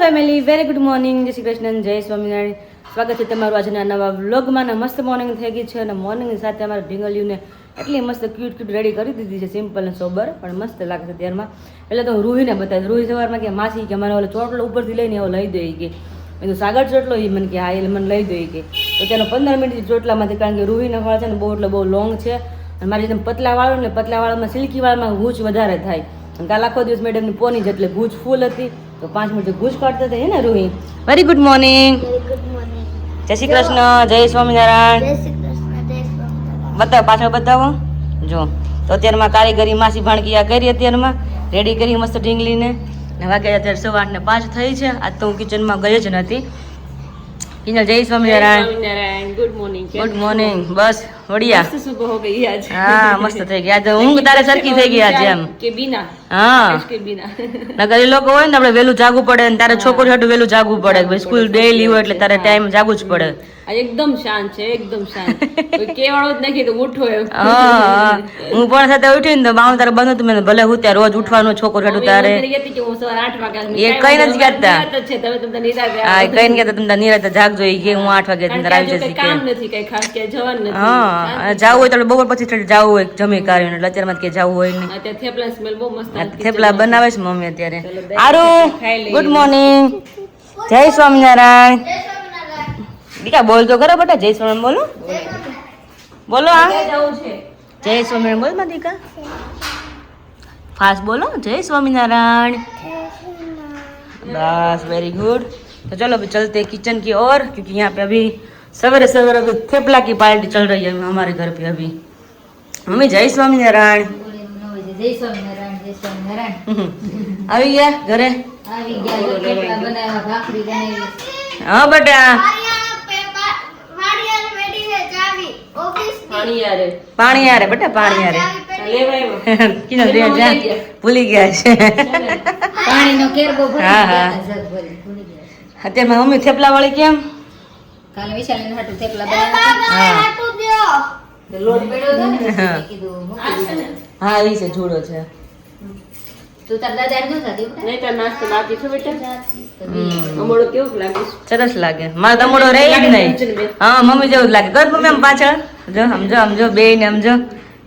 Family, very good morning. જય શ્રી કૃષ્ણ, જય સ્વામિનારાયણ. સ્વાગત છે તમારું આજના નવા વ્લોગમાં. મસ્ત મોર્નિંગ થઈ ગઈ છે અને મોર્નિંગની સાથે અમારા ઢીંગલીઓને એટલી મસ્ત ક્યુટ રેડી કરી દીધી છે, સિમ્પલ અને સોબર, પણ મસ્ત લાગે છે ત્યારમાં. એટલે તો હું રૂહીને બતાવી, રૂહી સવારમાં કે માસી કે મને ઓલો ચોટલો ઉપરથી લઈને એવો લઈ દઈ કે એનું સાગર ચોટલો એ મને કે હા એ મને લઈ દઈ કે તો તેનો 15 મિનિટ ચોટલામાંથી, કારણ કે રૂહીના વાળ છે ને બહુ એટલે બહુ લોંગ છે અને મારી જેમ પતલા વાળો ને પતલા વાળામાં સિલ્કી વાળમાં ગૂંચ વધારે થાય. કાલ આખો દિવસ મેડમની પોની જ એટલે ગૂંચ ફૂલ હતી તો 5 મિનિટ ગૂંચ કાઢતા હતા ને રૂહી. Very good morning. જય શ્રી કૃષ્ણ, જય સ્વામિનારાયણ. બતાવો પાછળ બતાવો જો. તો અત્યારમાં કારીગરી માસી ભાણકી આ કરી, અત્યારમાં રેડી કરી મસ્ત ઢીંગલીને. ને વાગે અત્યારે 8:05 થઈ છે. આજ તો હું કિચનમાં ગઈ જ નથી. કિંજલ જય Swaminarayan. Good morning. Good morning. બસ વડિયા સુબહ હો ગઈ આજ. હા મસ્ત થઈ ગઈ આજે. ઊંઘ તારે સરખી થઈ ગઈ આજે એમ કે બિના હા કે બિના નકર એ લોકો હોય ને આપણે વહેલું જાગવું પડે ને તારે છોકરી હાટું વહેલું જાગવું પડે. સ્કૂલ ડેઈલી હોય એટલે તારે ટાઈમ જાગવું જ પડે. આ એકદમ શાંત છે, એકદમ શાંત. કોઈ કેવાળો જ નથી તો ઉઠો એમ. હા હું પણ સાથે ઉઠી ને તો બાઉ તારે બંધ હતું. મેં ભલે હું ત્યાં રોજ ઉઠવાનું છોકરી હાટું તારે કે હું સવારે 8 વાગે એ કઈ નથી કહેતા. છે તમે તમને નિરાતે હા કઈ ને કહેતા તમને નિરાતે જાગજો ઈ કે હું 8 વાગે અંદર આવી જશે કામ નથી કઈ ખાસ કે જવાનું નથી. હા જાવું હોય તો બપોર પછી જવું હોય જમી કાઢીને એટલે અત્યારમાં કે જવું હોય નહીં. અત્યારે થેપલા સ્મેલ બહુ મસ્ત આવે. થેપલા બનાવે છે મમ્મી અત્યારે. આરું ગુડ મોર્નિંગ. જય સ્વામિનારાયણ. દીકા બોલ તો કરો બેટા. જય સ્વામિનારાયણ બોલો. બોલો આ જય સ્વામિનારાયણ બોલ માં દીકા. ફાસ્ટ બોલો. જય સ્વામિનારાયણ. बस वेरी गुड. तो चलो अभी चलते हैं किचन की ओर, क्योंकि यहाँ पे अभी सवेरे सवेरे अभी थेपला की पार्टी चल रही है हमारे घर पे अभी. मम्मी जय स्वामिनारायण. જય સ્વામિનારાયણ. જય સ્વામિનારાયણ. આવી ગયા ઘરે? આવી ગયા. થેપલા બનાવ્યા, ભાખરી બનાવી. હા બેટા પાણી યારે પાણી યારે બેટા પાણી યારે. લેવાય કિનો દે જા ભૂલી ગયા છે. પાણીનો કેરબો ભરી હા, હા. ગયા, જગ ભરી ભૂલી ગયા. અત્યારે મમ્મી થેપલા વાળી કેમ? કાલે વિશાલીને હાટુ થેપલા બનાવ્યા. હા લોટ પડ્યો હતો ને એટલે મેં કીધું મૂકી દીધો. હા એ છે જોડો છે. તું તાર દાદા ન ખાધી બેટા? નહીં તાર નાસ્તો બાકી છે બેટા. તો બે અમોડો કેવું લાગે છે? સરસ લાગે. મારે તમોડો રહે જ નહીં. હા મમ્મી જેવું જ લાગે. કર મમ્મી આમ પાછળ જો સમજો બે ને સમજો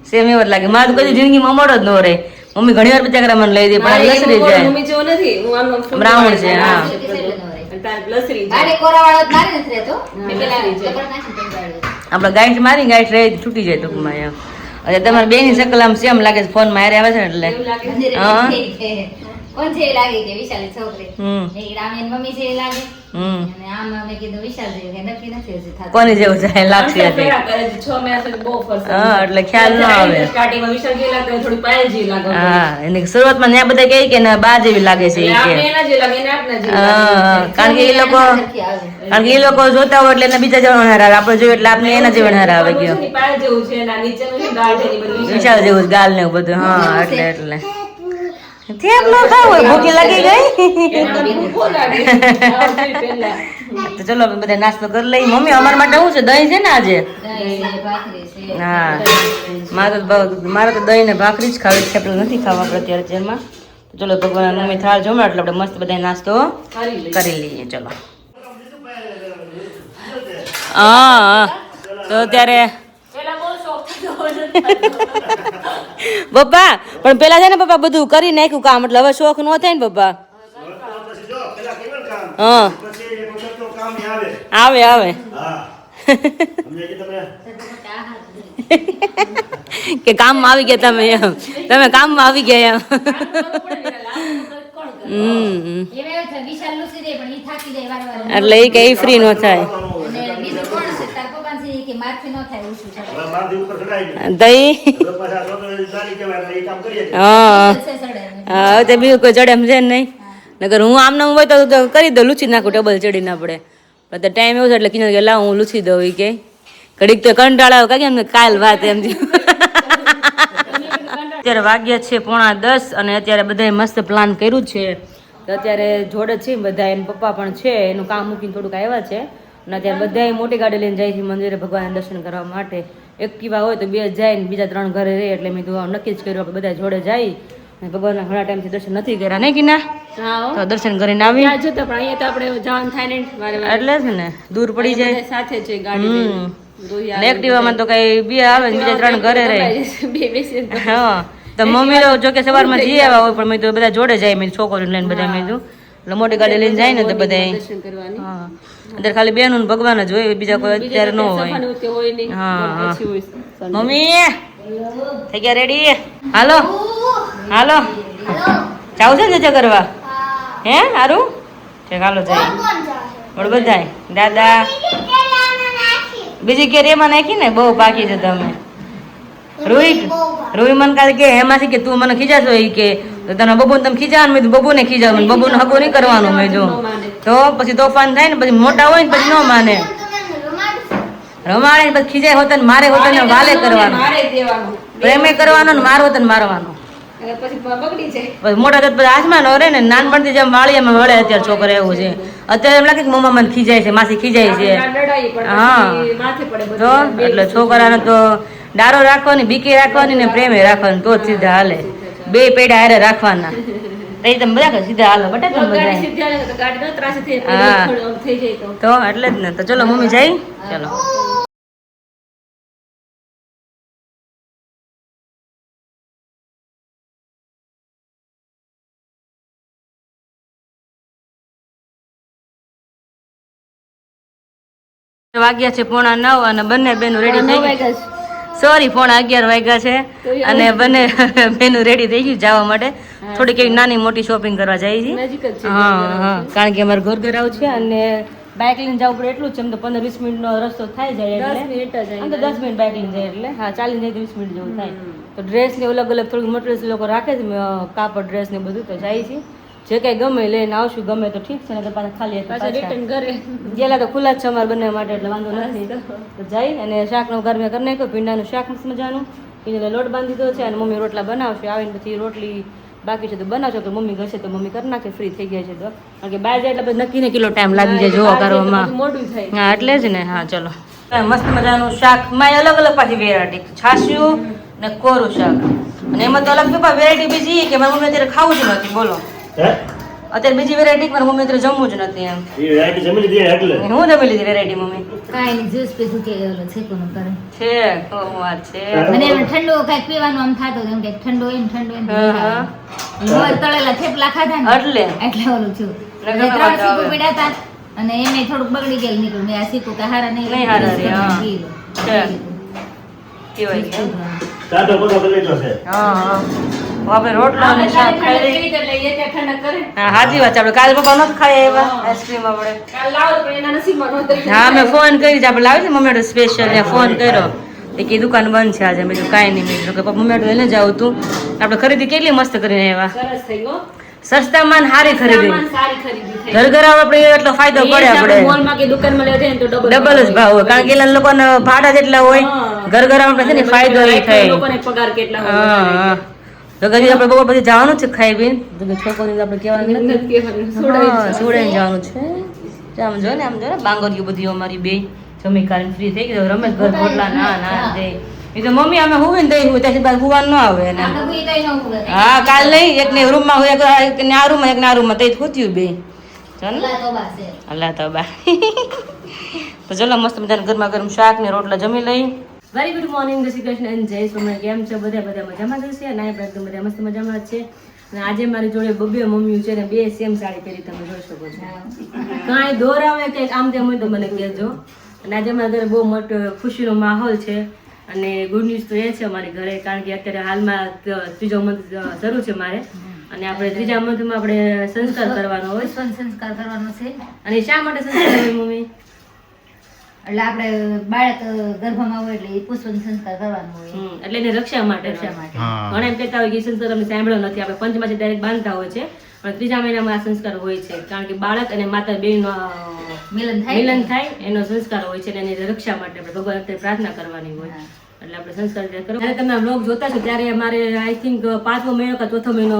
સેમ એવો જ લાગે. મારે તો કદી જિંદગીમાં અમોડો જ ન રહે. મમ્મી ઘણી વાર બચારા મને લઈ દે પણ આ લસરી જાય. મમ્મી જેવો નથી. હું આમ બ્રાહ્મણ છે, હા. તાર લસરી જાય. આને કોરાવાળો જ મારે નથી રહેતો. મેં પેલા લસરી જાય. જબર નાખીને પંજાળ્યો. આપણે ગાંઠ મારી ગાંઠ રહે છૂટી જાય ટૂંકમાં એમ. એટલે તમારે બેની શકલ આમ સેમ લાગે છે. ફોન માં આવે છે ને એટલે એવું લાગે છે. મંદિરે હા. કોણ છે એ લાગે કે વિશાલી છોકરી. હમ ને ઈ રામીની મમ્મી છે એ લાગે. હમ અને આમ અમે કીધું વિશાલ જેવું કે નક્કી નથી હજી થાતું. કોની જેવું જાય લાગશે આટલા હતી. ફેરા કરે છે. 6 મહિના સુધી બહુ ફરશે. હા એટલે ખ્યાલ ન આવે. સ્ટાર્ટિંગમાં વિશાલ જેવી લાગે થોડી પાયલ જેવી લાગે. હા એની શરૂઆતમાં ત્યાં બધા કહે કે ના બા જેવી લાગે છે એ એટલે કે આપણે એના જેવી લાગે એને આપના જેવી હા લાગે. કારણ કે એ લોકો સરખી આવે. કારણ કે એ લોકો જોતા હોય એટલે એને બીજા જેવા વણહાર આવે. આપણે જોઈએ એટલે આપણે એના જેવા વણહાર આવે ગયો. છે ને, પાયલ જેવું છે અને આ નીચેનું છે ગાઢ એની બધું વિશાલ વિશાલ જેવું જ ગાલ ને એવું બધું. હા એટલે થેપલો ખાવો હોય, ભૂખી લાગી ગઈ. એના બધું ભૂખો લાગે. આવું થયું પહેલા. તો ચલો આપણે બધા નાસ્તો કરી લઈએ. મમ્મી અમારા માટે શું છે? દહીં છે ને આજે? દહીં છે, ભાખરી છે. હા મારે તો દહીં ને ભાખરી જ ખાવી છે. થેપલા નથી ખાવા આપણે અત્યારે જેમાં. તો ચલો ભગવાન મમ્મી થાળ જમે એટલે આપણે મસ્ત બધા નાસ્તો કરી લઈએ. કરી લઈએ. ચલો હા તો અત્યારે પહેલા બહુ શોખ થતો. પપ્પા પણ પેલા છે ને પપ્પા બધું કરી નાખ્યું કામ એટલે હવે શોખ નો થાય ને પપ્પા. હા આવે આવે કે કામમાં આવી ગયા તમે એમ. તમે કામમાં આવી ગયા એમ. એમાં એવું થાય, વિશાલ લૂસી દે પણ ઈ થાકી જાય વારે વારે. એટલે એ કઈ ફ્રી નો થાય. અને બીજું કોણ છે? તાર પપ્પાને છે કે મારથી ન થાય ઊંચું ચડે. દહીં હા છે ચડે. હા તે બીજું કોઈ ચડે એમ છે નહીં. નકર હું આમને હોય તો કરી દઉં લૂછી નાખું ડબલ ચડી ના પડે. પણ તો ટાઈમ એવો છે એટલે કીધું કે લાવ હું લૂછી દઉં એ કે ઘડીક તો કંટાળા આવે કાંઈ એમ કાલ વાત એમ થયું. અત્યારે વાગ્યા છે 9:30 અને અત્યારે બધાએ મસ્ત પ્લાન કર્યું છે. તો અત્યારે જોડે છે બધા. એના પપ્પા પણ છે, એનું કામ મૂકીને થોડુંક આવ્યા છે અને અત્યારે બધાએ મોટી ગાડી લઈને જાય છે મંદિરે ભગવાનના દર્શન કરવા માટે. એક્ટિવા હોય તો 2 જાય ને બીજા 3 ઘરે રહે એટલે મેં તો નક્કી જ કર્યું આપણે બધા જોડે જાય અને ભગવાનના ઘણા ટાઈમથી દર્શન નથી કર્યા નહીં કિના હા હો. તો દર્શન કરીને આવી ત્યાં જતા પણ અહીંયા તો આપણે જવાનું થાય ને વારે વારે. એટલે જ ને દૂર પડી જાય બધા સાથે છે ગાડી લઈને. રોહી આવે, એક્ટિવામાં તો કઈ બે આવે ને બીજા 3 ઘરે રહે બે બેસીને તો હા તો મમ્મી તો જો કે સવારમાં જઈ આવ્યા હોય પણ મેં તો બધા જોડે જાય મેં છોકરીને લઈને બધા મેં કીધું એટલે મોટી ગાડી લઈને જાય ને તો બધા દર્શન કરવાની. હા અંદર ખાલી બેનું ને ભગવાન જ હોય બીજા કોઈ અત્યારે ન હોય સફાનું તે હોય નહીં. હા. પછી હોય Sunday. મમ્મી થઈ ગયા રેડી હાલો હાલો જાવ છે ને જજો કરવા હે હારું છે હાલો જાય બોલ બધાય દાદા બીજી કેરી એમાં નાખી ને બહુ પાકી છે તમે રૂઈ મને કાલે કે એમાંથી કે તું મને ખીજાશો એ કે તને બબુ તમે ખીજાવાનું મેં બબુ ને ખીજાવું બબુ ને હગું નહીં કરવાનું મેં જો તો પછી તોફાન થાય ને પછી મોટા હોય ને પછી ન માને રમાડે ને પછી ખીજાય હોતા ને મારે હોતા ને વાલે કરવાનું મારે જ દેવાનું. પ્રેમે કરવાનો ને મારો હોતા ને મારવાનો અને પછી બગડી જાય. પછી મોટા તો પછી હાથમાં ન રહે ને નાનપણથી જેમ વાળીયામાં વળે અત્યારે છોકરા એવું છે અત્યારે એમ લાગે કે મમ્મા મને ખીજાય છે માસી ખીજાય છે લડાઈ પણ હા. પછી માથે પડે બધું. તો એટલે છોકરાને તો ડારો રાખવાની બીકે રાખવાની ને પ્રેમે રાખવાની તો જ સીધા હાલે બે પેડા હારે રાખવાના તો તમે બધા કહો સીધા હાલો બટા તમે ગાડી બધા સીધી હાલે તો ગાડી ન ત્રાસી થઈ હા. થોડું આમ થઈ જાય તો. તો એટલે જ ને તો ચલો મમ્મી જઈ ચલો વાગ્યા છે 8:45 અને બંને બેનું રેડી થઈ ગઈ સોરી 11:15 વાગ્યા છે અને બંને બેનું રેડી થઈ ગયું જવા માટે થોડીક એવી નાની મોટી શોપિંગ કરવા જાય છે નજીક જ છે. હા હા કારણ કે અમારે ઘર આવું છે અને બાઇક લઈને જવું પડે એટલું જ છે એમ તો 15-20 મિનિટનો રસ્તો થાય જાય 10 એટલે મિનિટ જ આમ તો 10 મિનિટ બાઇક લઈને જાય એટલે હા ચાલીને જાય તો 20 મિનિટ જેવું થાય તો ડ્રેસ ને અલગ અલગ થોડુંક મટીરિયલ્સ લોકો રાખે છે કાપડ ડ્રેસ ને બધું તો જાય છે જે કઈ ગમે લઈને આવશું ગમે તો ઠીક છે ને તો પાછા ખાલી હાથે પાછા પાછા. રિટર્ન ઘરે. ગયેલા તો ખુલ્લા જ છે અમારા બંને માટે એટલે વાંધો નથી તો જઈ અને શાકનો ઘર મેં કરી નાખ્યો ભીંડાનું શાક મસ્ત મજાનું ભીંડાનો લોટ બાંધી દીધો છે અને મમ્મી રોટલા બનાવશે આવીને પછી રોટલી બાકી છે તો બનાવશો તો મમ્મી ઘરશે તો મમ્મી કરી નાખે ફ્રી થઈ ગયા છે તો કારણ કે બહાર જાય એટલે પછી નક્કી ને કેટલો ટાઈમ લાગી જાય જોવા કરવામાં મોડું થાય. હા એટલે જ ને હા ચલો મસ્ત મજાનું શાક માં અલગ અલગ પાછી વેરાયટી છાસ્યું ને કોરું શાક અને એમાં તો અલગ વેરાયટી બીજી કે મારી મમ્મી અત્યારે ખાવું જ નથી બોલો અત્યારે બીજી વેરાયટી મારી મમ્મી અત્યારે જમવું જ નથી એમ હું જમી લીધી વેરાયટી મમ્મી કાંઈ નહીં, જ્યુસ પીધું કે ઓલો છેકોનું કરે. છે વાત છે મને એમ ઠંડુ કાંઈક પીવાનું આમ થાતું હતું, એમ કે ઠંડુ હોય ને ઠંડુ હોય ને હા, મજા આવે. મોર તળેલા થેપલા ખાધા ને એટલે એટલે ઓલું થયું. એટલે એટલે ગમે 3 વાંધો સીકું આવે. પીડ્યા હતા અને એમે થોડુંક બગડી ગયેલું નીકળ્યું. મેં આ સીકું કે હારા નહીં નહીં હારા રે, હા. પી લો. છે. કેવાય કે હા હા આપણે રોટલા અને શાક ખાઈ લઈએ. એવી રીતે લઈએ ત્યાં ઠંડક કરે. હા સાચી વાત છે આપણે કાલ પપ્પા નહોતું ખાઈ આવ્યા આઈસ્ક્રીમ આપણે કાલ લાવો તો પણ એના નસીબમાં નહોતું. હા મેં ફોન કરી આપણે લાવી છે મમ્મી સ્પેશિયલ ત્યાં ફોન કર્યો એ કે દુકાન બંધ છે આજે મેં કીધું કાંઈ નહીં મેં કીધું કે પપ્પા મમ્મી એને જાવ તું આપણે ખરીદી કેટલી મસ્ત કરીને આવ્યા સરસ થઈ ગયો. સસ્તામાં ને સારી ખરીદી સામાન સારી ખરીદી થઈ. ઘર ઘર આપણે એટલો ફાયદો પડે આપણે મોલમાં કે દુકાનમાં લેવા જાય ને તો ડબલ જ ભાવ હોય કારણ કે એલા લોકોને ભાડા જેટલા હોય હા. ઘર ઘર આપણે છે ને ફાયદો એ થાય લોકોને પગાર કેટલા હોય હા હા તો કદી આપણે બપોર પછી જવાનું છે ખાઈ પીને તો કે છોકરીને આપણે કહેવાનું નથી નથી કહેવાનું. સોડાઈ હા સુડે જવાનું છે આમ જો ને બાંગરીઓ બધી અમારી બે જમી કરીને ફ્રી થઈ ગઈ રમેશ ઘર ખોટલા ના દે એ તો મમ્મી અમે હુવે ને દઈ હું ત્યાંથી બાદ હુવાનું ન આવે એને આપણે કોઈ કઈ ન ઉભું રહે. હા કાલ નહીં એક ને રૂમમાં હોય એક ને આ રૂમમાં એક ને આ રૂમમાં તઈ ખૂત્યું બે ચાલ ને અલ્લાહ તોબા છે. અલ્લાહ તો બા તો ચલો મસ્ત મજાના ગરમા ગરમ શાક ને રોટલા જમી લઈ વેરી ગુડ મોર્નિંગ જય શ્રી કૃષ્ણ and જય સ્વામિનારાયણ. કેમ છો બધા મજામાં જ હશે અને આપણે એકદમ બધા મસ્ત મજામાં જ છે અને આજે મારી જોડે બબ્બે મમ્મીઓ છે ને બે સેમ સાડી પહેરી તમે જોઈ શકો છો કાંઈ દોરાવે કંઈક આમ તેમ હોય તો મને કહેજો અને આજે મારા ઘરે બહુ મોટો ખુશીનો માહોલ છે અને ગુડ ન્યૂઝ તો એ છે અમારી ઘરે કારણ કે અત્યારે હાલમાં ત્રીજો મંથ શરૂ છે મારે અને આપણે ત્રીજા મંથમાં આપણે સંસ્કાર કરવાનો હોય પુષ્પન સંસ્કાર કરવાનો છે. અને શા માટે સંસ્કાર હોય મમ્મી એટલે આપણે બાળક ગર્ભમાં હોય એટલે એ પુષ્પન સંસ્કાર કરવાનો હોય. એટલે એને રક્ષા માટે રક્ષા માટે. ઘણા એમ કહેતા હોય કે એ સંસ્કાર અમે સાંભળ્યો નથી આપણે પંચમાસી ડાયરેક્ટ બાંધતા હોય છે પણ ત્રીજા મહિનામાં આ સંસ્કાર હોય છે કારણ કે બાળક અને માતા બેનો મિલન થાય મિલન થાય એનો સંસ્કાર હોય છે અને એની રક્ષા માટે આપણે ભગવાન અત્યારે પ્રાર્થના કરવાની હોય એટલે આપણે સંસ્કાર જ્યારે કરો જ્યારે તમે આ વ્લોગ જોતા છો ત્યારે મારે આઈ થિંક 5મો મહિનો કે 4થો મહિનો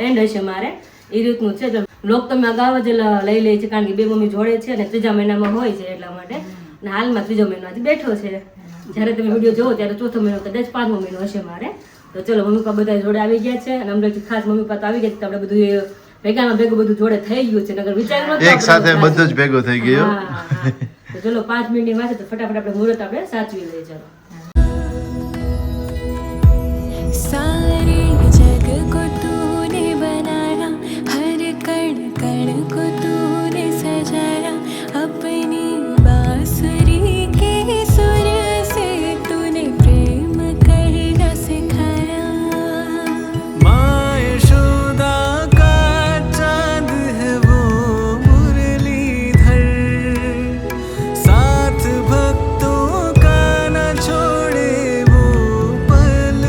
એન્ડ હશે મારે એ રીતનું છે વ્લોગ તમે અગાઉ જ લઈ લે છે કારણ કે બે મમ્મી જોડે છે અને ત્રીજા મહિનામાં હોય છે એટલા માટે અને હાલમાં ત્રીજો મહિનો આજે બેઠો છે જ્યારે તમે વિડીયો જોવો ત્યારે 4થો મહિનો કદાચ 5મો મહિનો હશે મારે તો ચલો મમ્મી પપ્પા બધા જોડે આવી ગયા છે અને અમરેલીથી ખાસ મમ્મી પપ્પા તો આવી ગયા છે તો આપણે બધું ભેગામાં ભેગું બધું જોડે થઈ ગયું છે નગર વિચાર્યું નહોતું એક સાથે આપણે બધું જ ભેગું થઈ ગયું હા, હા. તો ચલો 5 મિનિટની વાત છે તો ફટાફટ આપણે મુહૂર્ત આપણે સાચવી લઈએ ચલો सारे जग को तूने बनाया हर कण कण को तूने सजाया अपनी बांसुरी के सुर से तूने प्रेम करना सिखाया माँ यशोदा का चांद है वो मुरलीधर साथ भक्तों का न छोड़े वो पल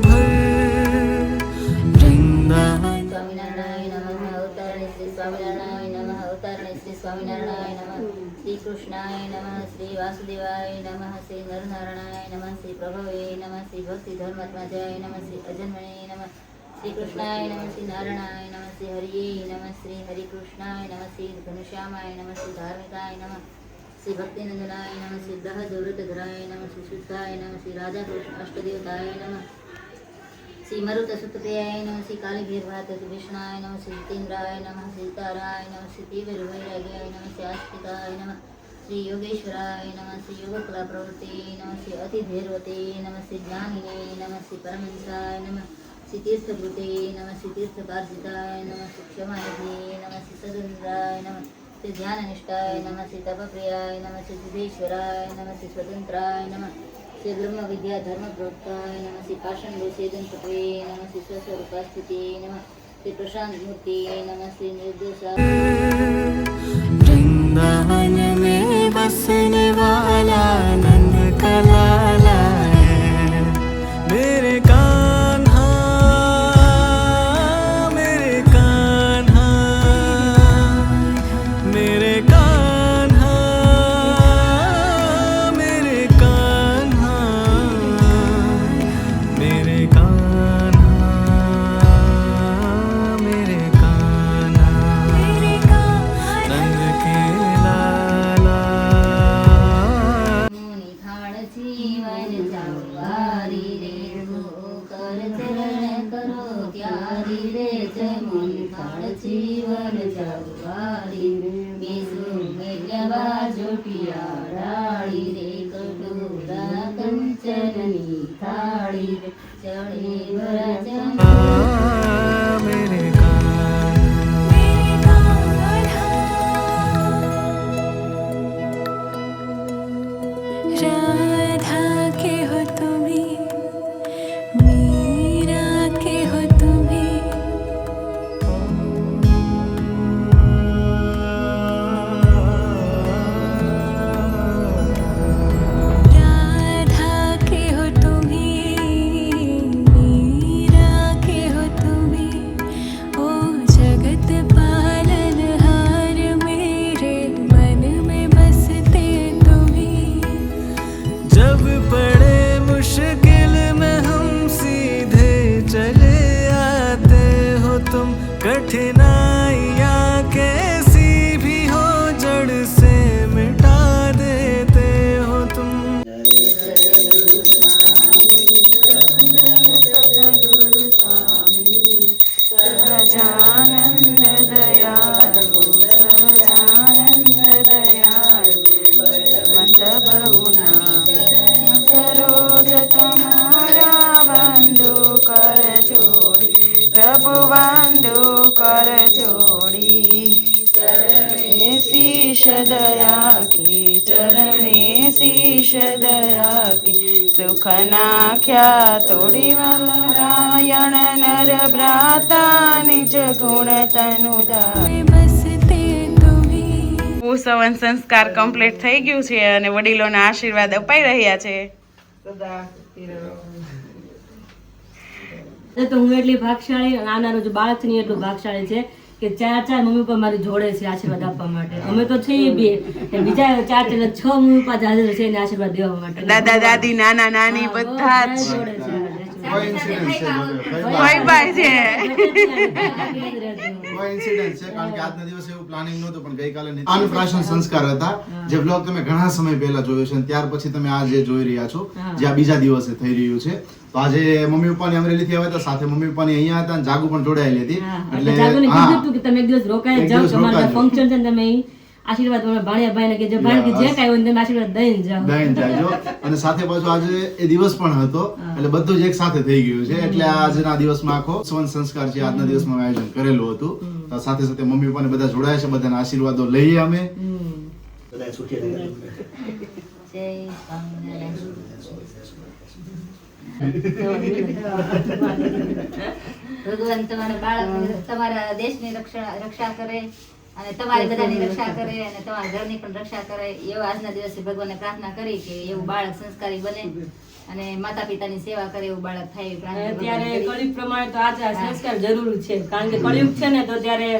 भर वृंदावन સ્વામિનારાયણ નમઃ અવતારણે શ્રી સ્વામિનારાયણ નમઃ અવતારણે શ્રી સ્વામિનારાયણ નમઃ શ્રી કૃષ્ણાય નમઃ શ્રી વાસુદેવાય નમઃ શ્રી નરનારાયણાય નમઃ શ્રી પ્રભવે નમઃ શ્રી ભક્તિ ધર્માત્માજય નમઃ શ્રી અજન્મણે નમઃ શ્રી કૃષ્ણાય નમઃ શ્રી નારાયણાય નમઃ શ્રી હરિયે નમઃ શ્રી હરિકૃષ્ણાય નમઃ શ્રી ઘનશ્યામાય નમઃ શ્રી ધાર્મિકાય નમઃ શ્રી ભક્તિનંદનાય નમઃ શ્રી બૃહદવૃતધરાય નમઃ શ્રી શુદ્ધાય નમઃ શ્રી રાધા કૃષ્ણ અષ્ટદેવતાય નમઃ श्री मरुत सुतप्रियाय नमः श्री कालीभीरभात विष्णाय नमः श्री जितेन्द्राय नमः श्री ताराय नमः श्री तीव्र वैराग्याय नमः श्री आस्तिकाय नमः श्री योगेश्वराय नमः श्री योगकला प्रवृत्ति नमः श्री अतिधीरवते नमः श्री ज्ञानिने नमः श्री परमहंसाय नमः श्री तीर्थभूते नमः श्री तीर्थकार्जिताय नमः श्री क्षमानिधे नमः श्री सदुन्द्राय नमः श्री ध्याननिष्ठाय नमः श्री तपप्रियाय नमः श्री सिद्धेश्वराय नमः श्री स्वतंत्राय नमः श्री ब्रह्म विद्या धर्म प्रोक्ताय नमः श्री पाषाण छेदन पटवे नमः श्री स्वस्वरूपास्थिते नमः श्री प्रशांत मूर्ति नमः श्री निर्दोषा वृंदावन में बसने वाला नंद का लाला है मेरे कान्हा मेरे कान्हा मेरे कान्हा मेरे कान्हा मेरे कान्हा मेरे कान्हा नंद के लाला निखाण जीवन जावारी रे कर चरण करो त्यारी रे जमुन खाण जीवन जावारी रे बेसु मेलवा जोटिया डाળી रे कटोरा कंचननी थाળી रे चढ़े वरजन मेरे कान्हा राधा के हो तुम्हें मीरा के हो तुम्हें राधा के हो तुम्हें मीरा के हो तुम्हें ओ जगत पालन हार मेरे मन में बसते तुम्हें जब पड़े मुश्किल में हम सीधे चले आते हो तुम कठिनाइयाँ कैसी भी हो जड़ से मिटा देते हो तुम सजानंद दयालु सजानंद दयालु बलवंत बहु नाम करो तुम्हारा बंधु कर जोड़ी प्रभु बंधु कर जोड़ी चरणे शीश दया की चरणे शीश दया की सुख नाख्या तोड़ी नारायण नर भ्राता निज गुण तनु बसते तुम्हें ભૂસવન સંસ્કાર કમ્પ્લીટ થઈ ગયું છે અને વડીલોના આશીર્વાદ અપાઈ રહ્યા છે તો હું એટલી ભાગશાળી અને આનારો જો બાળક છે ને એ એટલું ભાગશાળી છે કે ચાર મમ્મી પપ્પા મારી જોડે છે આશીર્વાદ આપવા માટે અમે તો છીએ બે બીજા ચાર 6 મમ્મી પપ્પા હાજર છે એને આશીર્વાદ દેવા માટે દાદા દાદી નાના નાની બધા જ જોડે છે કોઇન્સિડન્સ છે ભાઈ ભાઈ છે કોઇન્સિડન્સ છે કારણ કે આજના દિવસે એવું પ્લાનિંગ નહોતું પણ ગઈકાલે અન્નપ્રાશન સંસ્કાર હતા જે બ્લોગ તમે ઘણા સમય પહેલા જોયો છે અને ત્યાર પછી તમે આ જે જોઈ રહ્યા છો જે આ બીજા દિવસે થઈ રહ્યું છે તો આજે મમ્મી પપ્પાની અમરેલીથી આવ્યા હતા, સાથે મમ્મી પપ્પાની અહીંયા હતા અને જાગુ પણ જોડાયેલી હતી. એટલે જાગુને કીધું હતું કે તમે એક દિવસ રોકાઈ એક જાઓ, દિવસ તમારા રોકાજો. ફંક્શન છે ને તમે ઈ આશીર્વાદ તમારા ભાણિયાભાઈને કે જે ભાણ કે જે કાંઈ હોય ને તમે આશીર્વાદ દઈને જાઓ. દઈને જાજો. અને સાથે પાછું આજે એ દિવસ પણ હતો એટલે બધું જ એક સાથે થઈ ગયું છે. એટલે આજના દિવસમાં આખો સંવંત સંસ્કાર છે આજના દિવસમાં આયોજન કરેલું હતું. તો સાથે સાથે મમ્મી પપ્પાને બધા જોડાયા છે, બધાના આશીર્વાદો લઈએ અમે. જય સ્વામિનારાયણ. ભગવાન તમારા બાળક તમારા દેશની રક્ષા કરે અને તમારી બધાની રક્ષા કરે અને તમારા ઘરની પણ રક્ષા કરે એવો આજના દિવસે ભગવાનને પ્રાર્થના કરી કે એવું બાળક સંસ્કારી બને અને માતા પિતાની સેવા કરે એવું બાળક થાય એવી પ્રાર્થના અત્યારે ભગવાનને કરી. કળિયુગ પ્રમાણે તો આજે આ સંસ્કાર જરૂરી છે, કારણ કે કળિયુગ છે ને તો ત્યારે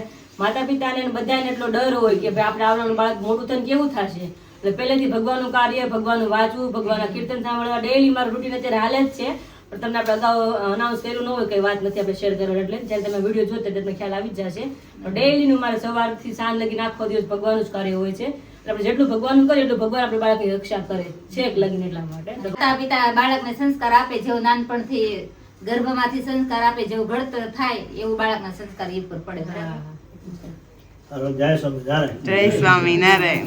માતા પિતાને ને બધાને એટલો ડર હોય કે ભાઈ આપણે આવનારું બાળક મોટું થઈને કેવું થશે. એટલે પહેલેથી ભગવાનનું કાર્ય, ભગવાનનું વાંચવું, ભગવાનના કીર્તન સાંભળવા ડેઈલી મારું રૂટીન અત્યારે હાલે જ છે. પણ તમને આપણે અગાઉ અનાઉન્સ કર્યું ન હોય, કઈ વાત નથી આપણે શેર કરવાની, એટલે જ્યારે તમે વિડીયો જોતા તમને ખ્યાલ આવી જ જશે. પણ ડેઈલીનું મારે સવારથી સાંજ લગીને આખો દિવસ ભગવાનનું જ કાર્ય હોય છે. એટલે આપણે જેટલું ભગવાનનું કરીએ એટલું ભગવાન આપણે બાળકની રક્ષા કરે છેક લગીને, એટલા માટે માતા પિતા બાળકને સંસ્કાર આપે, જેવું નાનપણથી ગર્ભમાંથી સંસ્કાર આપે, જેવું ઘડતર થાય એવું બાળકના સંસ્કાર એ પર પડે. બરાબર. જય સ્વામિનારાયણ.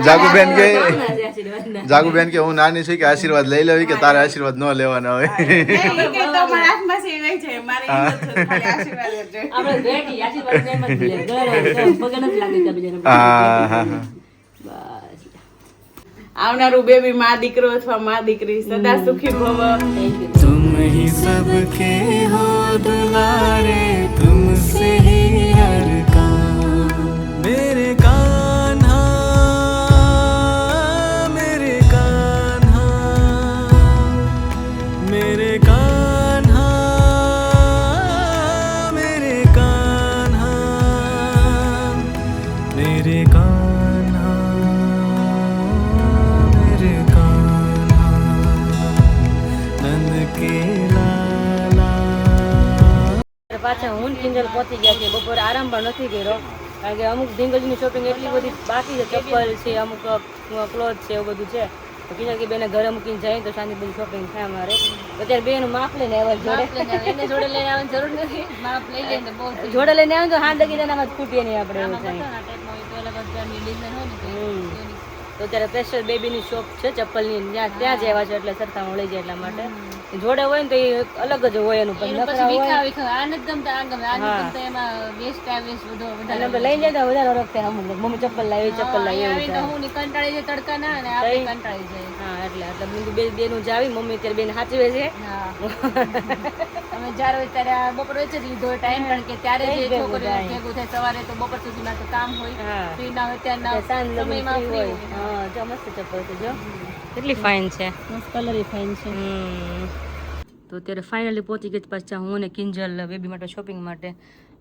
જાગુબેન કે આશીર્વાદના. જાગુબેન કે હું નાની છું કે આશીર્વાદ લઈ લેવી કે તારે આશીર્વાદ ન લેવાના હોય. આપણે રેડી આશીર્વાદ એમ જ લે. પગે નથી લાગે એકબીજાને. હા, હા, હા. બસ. આવનારું બેબી માં દીકરો અથવા માં દીકરી સદા સુખી ભવ. तुम ही सबके हो दुलारे, तुमसे ही हर काम। मेरे कान्हा, मेरे कान्हा, मेरे कान्हा, मेरे कान्हा, मेरे कान्हा, मेरे कान्हा, नंद के लाला। પાછા હું ને કિંજલ પહોંચી ગયા છે. બપોરે આરામ પણ નથી કર્યો, કારણ કે અમુક ઢીંગલીની શોપિંગ એટલી બધી બાકી છે. ચપ્પલ છે, અમુક ક્લોથ છે, એવું બધું છે. તો કિંજલ કે બેને ઘરે મૂકીને જાય તો શાંતિ બધી શોપિંગ થાય અમારે. તો અત્યારે બેનું માપ લઈને આવ્યા જોડે. એને જોડે લઈને આવવાની જરૂર નથી, માપ લઈ લઈને બહુ થઈ જોડે લઈને આવે તો હાથ લગી એનામાં ખૂટીએ નહીં આપણે એવું થાય. તો અત્યારે સ્પેશિયલ બેબીની શોપ છે ચપ્પલની, ત્યાં જ આવ્યા છે, એટલે સરખામણ લઈ જાય એટલા માટે. જોડે હોય ને તો એ અલગ જ હોય એનું પણ નખરા હોય. અને આપણે લઈ જાય તો વધારે ઓળખ થાય અમુક લોકો. મમ્મી ચપ્પલ લાવી, ચપ્પલ લાવી એવું થાય. હા, એટલે બધું બેનું જ આવી. મમ્મી અત્યારે બેન સાચવે છે. અમે જ્યારે હોય ત્યારે બપોર વચ્ચે જ લીધો ટાઈમ, કારણ કે ત્યારે જે છોકરીઓ ભેગું થાય સવારે તો બપોર સુધીમાં તો કામ હોય, હા. ફ્રી ના હોય ત્યારના સાંજ લગી સમયમાં free free હોય. હોય. હા, જો મસ્ત ચપ્પલ છે, જો કેટલી ફાઇન છે. કલર ફાઇન છે. તો અત્યારે ફાઇનલી પહોંચી ગઈ પાછા હું ને કિંજલ બેબી માટે શોપિંગ માટે.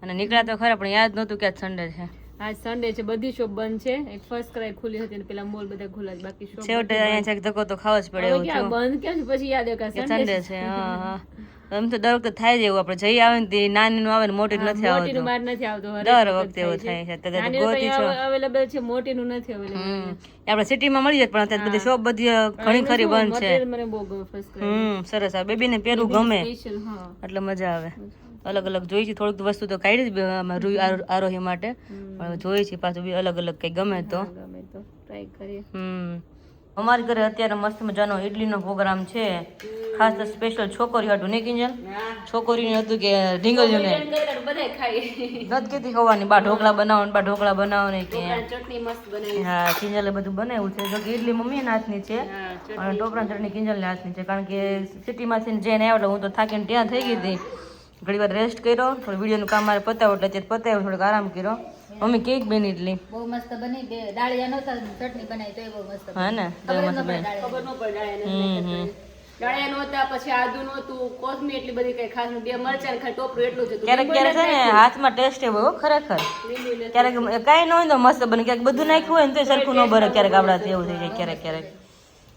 અને નીકળ્યા તો ખરા, પણ યાદ નહોતું કે આજ સન્ડે છે. આજ સન્ડે છે, બધી શોપ બંધ છે. એક ફર્સ્ટ ક્રાય ખુલી હતી અને પેલા મોલ બધા ખુલ્લા છે, બાકી શોપ છેવટે અહીંયા છે ધક્કો તો ખાવો જ પડે એવું ક્યાં થયું બંધ કેમ છે? પછી યાદ આવ્યું કે કે સન્ડે છે. હા, હા. એમ તો દર વખતે થાય જ એવું, આપણે જઈ આવે ને તે નાનીનું આવે ને મોટીનું નથી મોટીનું આવતું. માર નથી આવતો, દર વખતે એવું થાય છે. અત્યારે તો નાનીનું તો ગોતી છો. અહીંયા અવેલેબલ છે, મોટીનું નથી અવેલેબલ. આપણે સિટીમાં મળી જાય, પણ અત્યારે બધી શોપ બધી ઘણી ખરી બંધ છે. મને બહુ ગમે ફર્સ્ટ ક્રાય સરસ. આ બેબીને પહેરવું ગમે સ્પેશિયલ. હા, એટલે મજા આવે. અલગ અલગ જોઈ છે, થોડીક વસ્તુ તો કાઢી જ આમાં આરોહી માટે, પણ જોઈ છે પાછું બી અલગ અલગ કઈ ગમે તો. ગમે તો ટ્રાય કરીએ. અમારી ઘરે અત્યારે મસ્ત મજાનો ઇડલીનો પ્રોગ્રામ છે, ખાસ તો સ્પેશિયલ છોકરીઓ હતું ને કિંજલ? છોકરીને હતું કે ઢીંગલીઓને બધાય ખાઈ. નથી કીધી ખવાની બા ઢોકળા બનાવો ને બા ઢોકળા બનાવો ને કે. ચટણી મસ્ત બનાવી. હા, કિંજલે બધું બનાવ્યું છે. જો કે ઇડલી મમ્મીના હાથની છે અને ટોપરાની ચટણી કિંજલના હાથની છે, કારણ કે સિટીમાંથી જઈને આવ્યો એટલે હું તો થાકીને ત્યાં થઈ ગઈ હતી. ઘણી વાર રેસ્ટ કર્યો, થોડું વિડીયોનું કામ મારે પતાવ્યું એટલે અત્યારે પતાવ્યું, થોડોક આરામ કર્યો. મમ્મી કેક બની ઇડલી. બહુ મસ્ત બની. બે ડાળિયા નહોતા, ચટણી બનાવી તો બહુ મસ્ત બની. હા ને, ખબર જ ન મસ્ત પડે બની. ડાળિયા. ખબર ન પડે ડાળિયા નહોતા, પછી આદુ નહોતું, કોથમીર એટલી બધી કઈ ખાસ, બે મરચાં ને ખાલી ટોપરું એટલું જ હતું. ક્યારેક ક્યારેક છે ને હાથમાં ટેસ્ટ એવો હો, ખરેખર. ક્યારેક કાંઈ ન હોય તો મસ્ત બને, ક્યારેક બધું નાખ્યું હોય ને તો સરખું ન બને, ક્યારેક આપણાથી એવું થઈ જાય ક્યારેક ક્યારેક.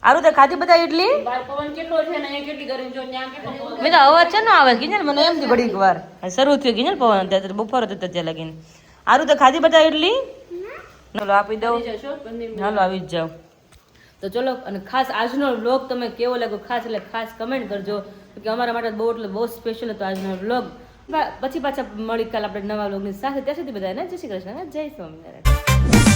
આરું તો ખાધી બધા ઇડલી? બહાર પવન કેટલો છે ને અહીંયા કેટલી ગરમી જો, ત્યાં કેટલો મેં તો અવાજ છે ને આવે કિંજલ, મને એમ થી ઘડીક વાર શરૂ થયું કિંજલ પવન, અત્યારે બપોર હતો ત્યાં લગીને. આરું તો ખાધી બધા ઇડલી? ચાલો આપી દઉં. હાલો આવી જ જાઓ. તો ચલો, અને ખાસ આજનો વ્લોગ તમે કેવો લાગ્યો ખાસ એટલે ખાસ કમેન્ટ કરજો, કે અમારા માટે બહુ સ્પેશિયલ હતો આજનો વ્લોગ. પછી પાછા મળી કાલ આપણે નવા વ્લોગની સાથે. ત્યાં સુધી બધાને જય શ્રી કૃષ્ણ, જય સ્વામિનારાયણ.